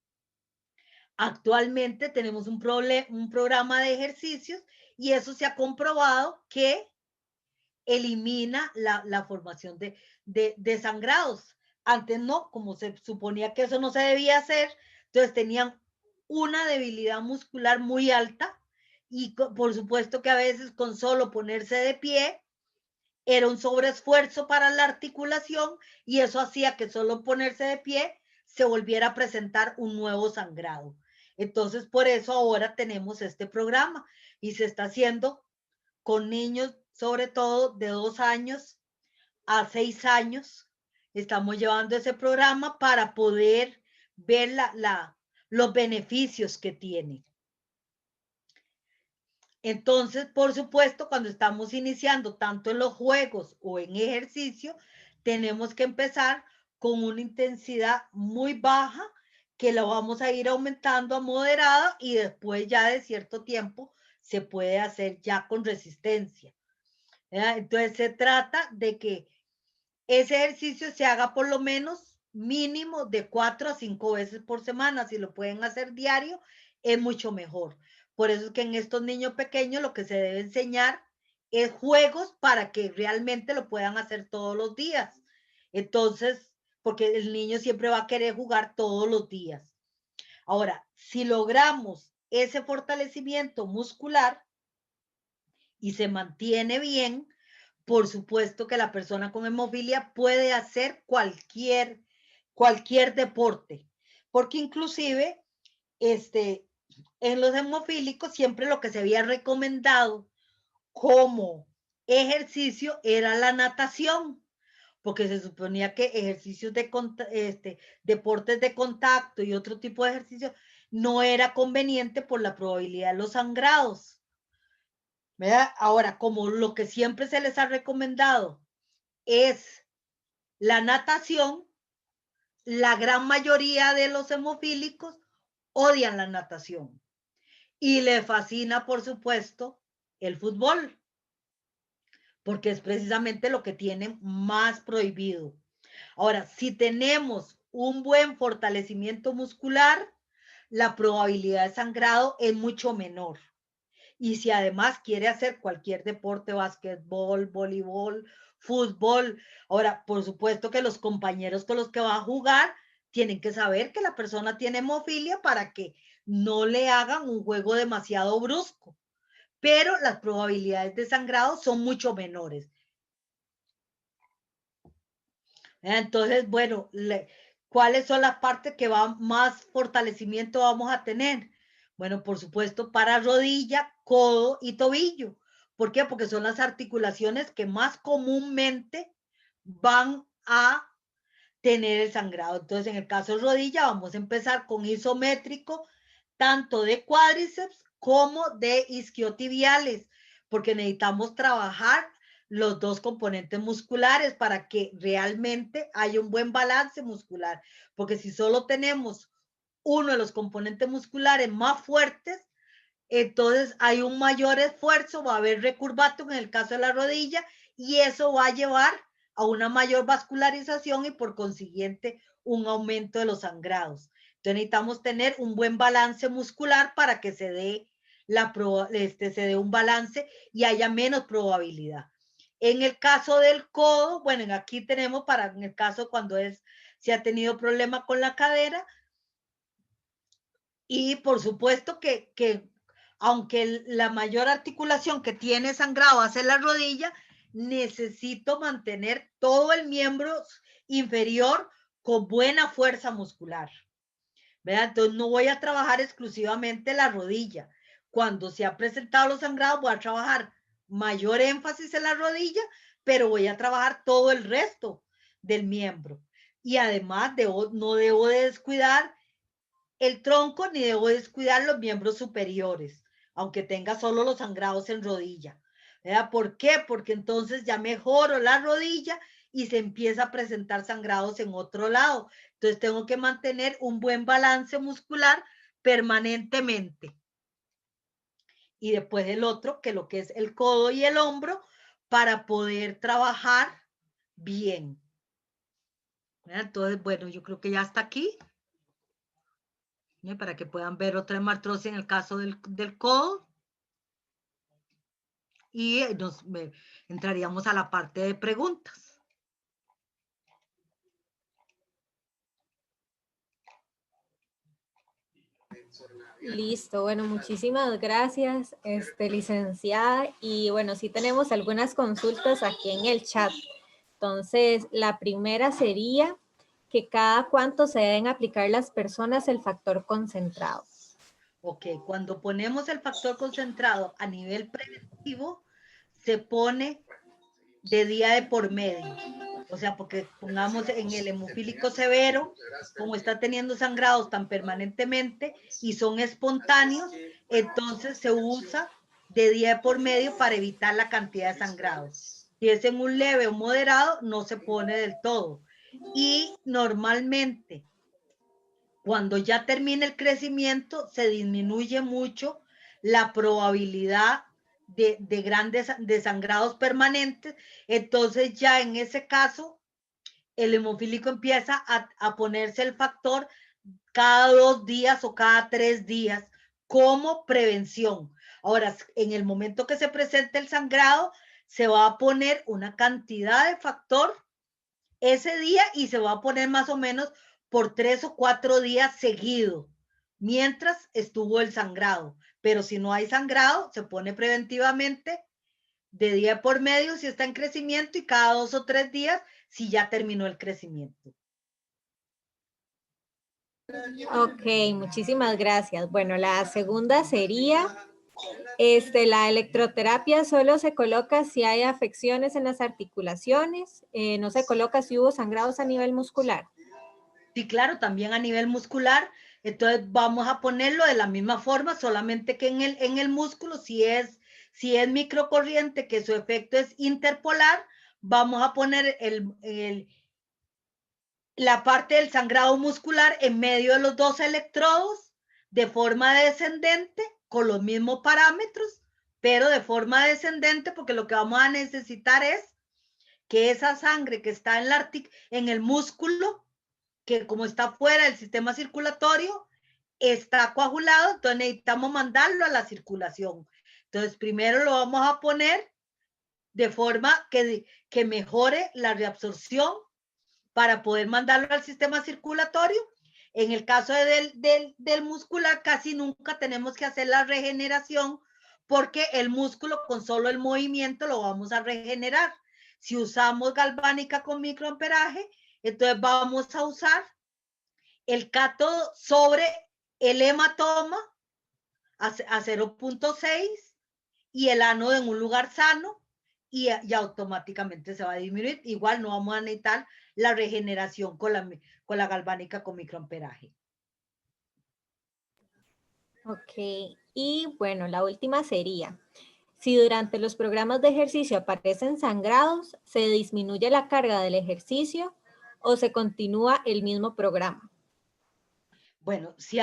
actualmente tenemos un programa de ejercicios y eso se ha comprobado que elimina la formación de sangrados. Antes no, como se suponía que eso no se debía hacer, entonces tenían una debilidad muscular muy alta y por supuesto que a veces con solo ponerse de pie era un sobreesfuerzo para la articulación y eso hacía que solo ponerse de pie se volviera a presentar un nuevo sangrado. Entonces, por eso ahora tenemos este programa y se está haciendo con niños, sobre todo de 2 años a 6 años. Estamos llevando ese programa para poder ver los beneficios que tiene. Entonces, por supuesto, cuando estamos iniciando tanto en los juegos o en ejercicio, tenemos que empezar con una intensidad muy baja que la vamos a ir aumentando a moderada y después ya de cierto tiempo se puede hacer ya con resistencia. Entonces se trata de que ese ejercicio se haga por lo menos mínimo de 4 a 5 veces por semana. Si lo pueden hacer diario, es mucho mejor. Por eso es que en estos niños pequeños lo que se debe enseñar es juegos para que realmente lo puedan hacer todos los días. Entonces, porque el niño siempre va a querer jugar todos los días. Ahora, si logramos ese fortalecimiento muscular y se mantiene bien, por supuesto que la persona con hemofilia puede hacer cualquier deporte, porque inclusive en los hemofílicos siempre lo que se había recomendado como ejercicio era la natación, porque se suponía que ejercicios deportes de contacto y otro tipo de ejercicio no era conveniente por la probabilidad de los sangrados. ¿Verdad? Ahora, como lo que siempre se les ha recomendado es la natación, la gran mayoría de los hemofílicos odian la natación y le fascina, por supuesto, el fútbol, porque es precisamente lo que tienen más prohibido. Ahora, si tenemos un buen fortalecimiento muscular, la probabilidad de sangrado es mucho menor. Y si además quiere hacer cualquier deporte, básquetbol, voleibol, fútbol, ahora, por supuesto que los compañeros con los que va a jugar tienen que saber que la persona tiene hemofilia para que no le hagan un juego demasiado brusco, pero las probabilidades de sangrado son mucho menores. Entonces, bueno, ¿cuáles son las partes que más fortalecimiento vamos a tener? Bueno, por supuesto, para rodilla, codo y tobillo. ¿Por qué? Porque son las articulaciones que más comúnmente van a tener el sangrado. Entonces, en el caso de rodilla, vamos a empezar con isométrico, tanto de cuádriceps como de isquiotibiales, porque necesitamos trabajar los dos componentes musculares para que realmente haya un buen balance muscular, porque si solo tenemos uno de los componentes musculares más fuertes, entonces hay un mayor esfuerzo, va a haber recurvato en el caso de la rodilla y eso va a llevar a una mayor vascularización y por consiguiente un aumento de los sangrados. Entonces necesitamos tener un buen balance muscular para que se dé, se dé un balance y haya menos probabilidad. En el caso del codo, bueno, aquí tenemos en el caso cuando se ha tenido problema con la cadera y por supuesto que aunque la mayor articulación que tiene sangrado hace la rodilla, necesito mantener todo el miembro inferior con buena fuerza muscular. ¿Verdad? Entonces no voy a trabajar exclusivamente la rodilla. Cuando se ha presentado los sangrados voy a trabajar mayor énfasis en la rodilla, pero voy a trabajar todo el resto del miembro. Y además no debo de descuidar el tronco ni debo descuidar los miembros superiores, aunque tenga solo los sangrados en rodilla. ¿Verdad? ¿Por qué? Porque entonces ya mejoro la rodilla y se empieza a presentar sangrados en otro lado. Entonces tengo que mantener un buen balance muscular permanentemente. Y después el otro, que lo que es el codo y el hombro, para poder trabajar bien. ¿Verdad? Entonces, bueno, yo creo que ya está aquí. Para que puedan ver otra hemartrosis en el caso del codo. Y entraríamos a la parte de preguntas. Listo, bueno, muchísimas gracias, licenciada. Y bueno, sí tenemos algunas consultas aquí en el chat. Entonces, la primera sería que cada cuánto se deben aplicar las personas el factor concentrado. Ok, cuando ponemos el factor concentrado a nivel preventivo, se pone de día de por medio. O sea, porque pongamos en el hemofílico severo, como está teniendo sangrados tan permanentemente y son espontáneos, entonces se usa de día de por medio para evitar la cantidad de sangrados. Si es en un leve o moderado, no se pone del todo. Y normalmente, cuando ya termina el crecimiento, se disminuye mucho la probabilidad de grandes desangrados permanentes. Entonces ya en ese caso, el hemofílico empieza a ponerse el factor cada 2 días o cada 3 días como prevención. Ahora, en el momento que se presente el sangrado, se va a poner una cantidad de factor ese día y se va a poner más o menos por 3 o 4 días seguido, mientras estuvo el sangrado. Pero si no hay sangrado, se pone preventivamente de día por medio si está en crecimiento y cada 2 o 3 días si ya terminó el crecimiento. Ok, muchísimas gracias. Bueno, la segunda sería, la electroterapia solo se coloca si hay afecciones en las articulaciones, no se coloca si hubo sangrados a nivel muscular. Sí, claro, también a nivel muscular. Entonces vamos a ponerlo de la misma forma, solamente que en el músculo, si es microcorriente, que su efecto es interpolar, vamos a poner la parte del sangrado muscular en medio de los 2 electrodos de forma descendente con los mismos parámetros, pero de forma descendente, porque lo que vamos a necesitar es que esa sangre que está en el músculo, que como está fuera del sistema circulatorio, está coagulado, entonces necesitamos mandarlo a la circulación. Entonces, primero lo vamos a poner de forma que mejore la reabsorción para poder mandarlo al sistema circulatorio. En el caso del muscular, casi nunca tenemos que hacer la regeneración porque el músculo con solo el movimiento lo vamos a regenerar. Si usamos galvánica con microamperaje, entonces vamos a usar el cátodo sobre el hematoma a 0.6 y el ánodo en un lugar sano y automáticamente se va a disminuir. Igual no vamos a necesitar la regeneración con la galvánica con microamperaje. Ok, y bueno, la última sería, si durante los programas de ejercicio aparecen sangrados, ¿se disminuye la carga del ejercicio o se continúa el mismo programa? Bueno, si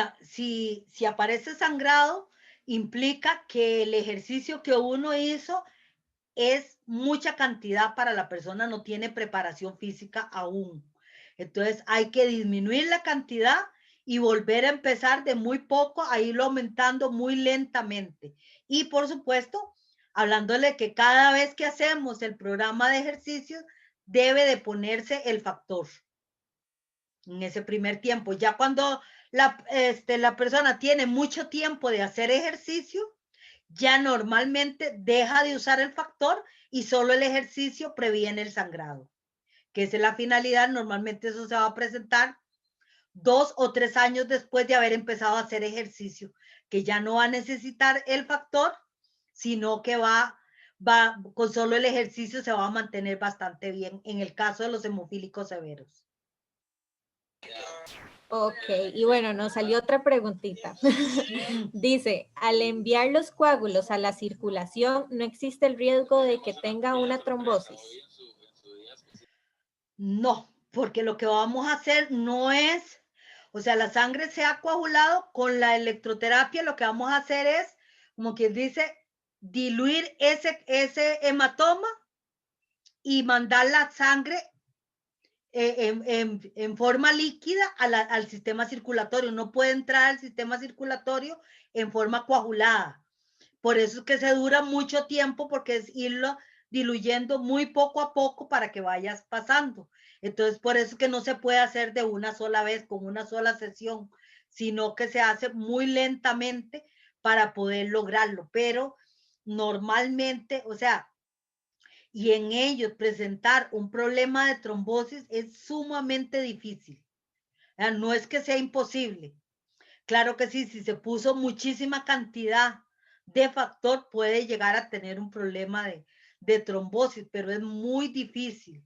aparece sangrado, implica que el ejercicio que uno hizo es mucha cantidad para la persona, no tiene preparación física aún. Entonces hay que disminuir la cantidad y volver a empezar de muy poco a irlo aumentando muy lentamente. Y por supuesto, hablándole que cada vez que hacemos el programa de ejercicios, debe de ponerse el factor en ese primer tiempo. Ya cuando la persona tiene mucho tiempo de hacer ejercicio, ya normalmente deja de usar el factor y solo el ejercicio previene el sangrado, que esa es la finalidad. Normalmente eso se va a presentar 2 o 3 años después de haber empezado a hacer ejercicio, que ya no va a necesitar el factor, sino que va con solo el ejercicio se va a mantener bastante bien en el caso de los hemofílicos severos. Ok, y bueno, nos salió otra preguntita. Dice, al enviar los coágulos a la circulación, ¿no existe el riesgo de que tenga una trombosis? No, porque lo que vamos a hacer no es, o sea, la sangre se ha coagulado con la electroterapia, lo que vamos a hacer es, como quien dice, diluir ese hematoma y mandar la sangre en forma líquida al sistema circulatorio. No puede entrar al sistema circulatorio en forma coagulada. Por eso es que se dura mucho tiempo, porque es irlo diluyendo muy poco a poco para que vayas pasando. Entonces, por eso es que no se puede hacer de una sola vez, con una sola sesión, sino que se hace muy lentamente para poder lograrlo. Pero normalmente, o sea, y en ellos presentar un problema de trombosis es sumamente difícil. No es que sea imposible. Claro que sí, si se puso muchísima cantidad de factor, puede llegar a tener un problema de trombosis, pero es muy difícil,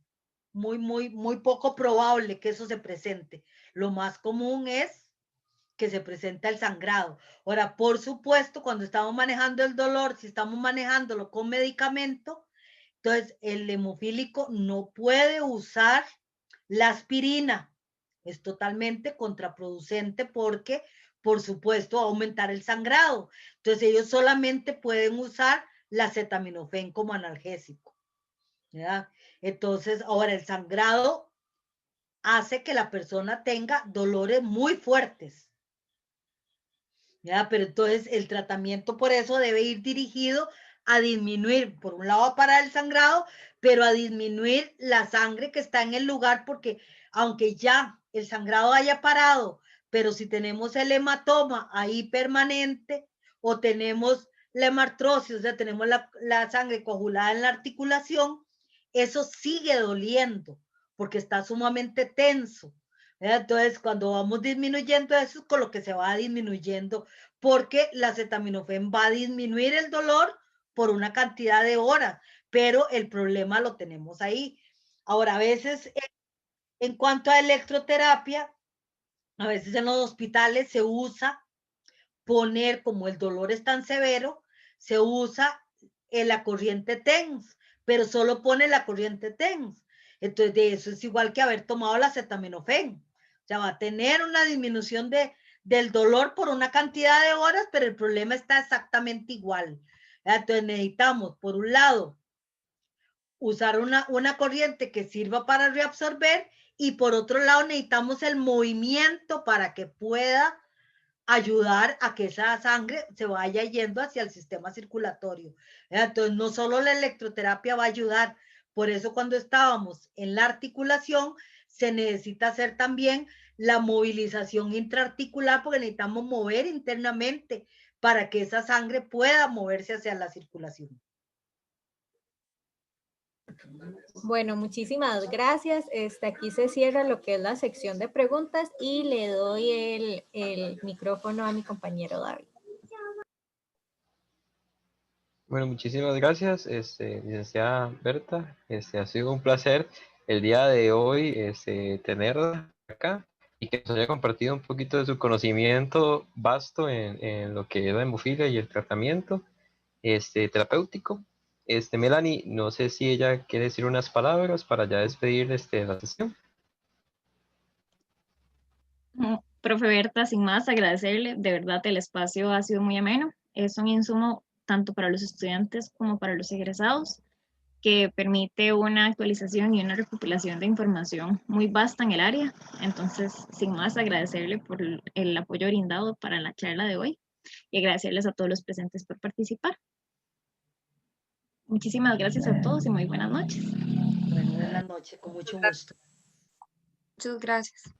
muy poco probable que eso se presente. Lo más común es que se presenta el sangrado. Ahora, por supuesto, cuando estamos manejando el dolor, si estamos manejándolo con medicamento, entonces el hemofílico no puede usar la aspirina. Es totalmente contraproducente porque, por supuesto, va a aumentar el sangrado. Entonces ellos solamente pueden usar la acetaminofén como analgésico, ¿verdad? Entonces, ahora el sangrado hace que la persona tenga dolores muy fuertes, ¿ya? Pero entonces el tratamiento por eso debe ir dirigido a disminuir, por un lado, a parar el sangrado, pero a disminuir la sangre que está en el lugar, porque aunque ya el sangrado haya parado, pero si tenemos el hematoma ahí permanente o tenemos la hemartrosis, o sea, tenemos la sangre coagulada en la articulación, eso sigue doliendo porque está sumamente tenso. Entonces, cuando vamos disminuyendo eso, es con lo que se va disminuyendo, porque la acetaminofén va a disminuir el dolor por una cantidad de horas, pero el problema lo tenemos ahí. Ahora, a veces, en cuanto a electroterapia, a veces en los hospitales se usa poner, como el dolor es tan severo, se usa la corriente TENS, pero solo pone la corriente TENS. Entonces, de eso es igual que haber tomado la acetaminofén. O sea, va a tener una disminución del dolor por una cantidad de horas, pero el problema está exactamente igual. Entonces, necesitamos, por un lado, usar una corriente que sirva para reabsorber, y por otro lado necesitamos el movimiento para que pueda ayudar a que esa sangre se vaya yendo hacia el sistema circulatorio. Entonces, no solo la electroterapia va a ayudar, por eso cuando estábamos en la articulación, se necesita hacer también la movilización intraarticular, porque necesitamos mover internamente para que esa sangre pueda moverse hacia la circulación. Bueno, muchísimas gracias. Aquí se cierra lo que es la sección de preguntas y le doy el micrófono a mi compañero David. Bueno, muchísimas gracias, licenciada Berta. Ha sido un placer el día de hoy tenerla acá y que nos haya compartido un poquito de su conocimiento vasto en lo que es la hemofilia y el tratamiento terapéutico. Melanie, no sé si ella quiere decir unas palabras para ya despedir la sesión. Profe Berta, sin más, agradecerle. De verdad, el espacio ha sido muy ameno. Es un insumo tanto para los estudiantes como para los egresados, que permite una actualización y una recopilación de información muy vasta en el área. Entonces, sin más, agradecerle por el apoyo brindado para la charla de hoy y agradecerles a todos los presentes por participar. Muchísimas gracias a todos y muy buenas noches. Bueno, buenas noches, con mucho gusto. Muchas gracias.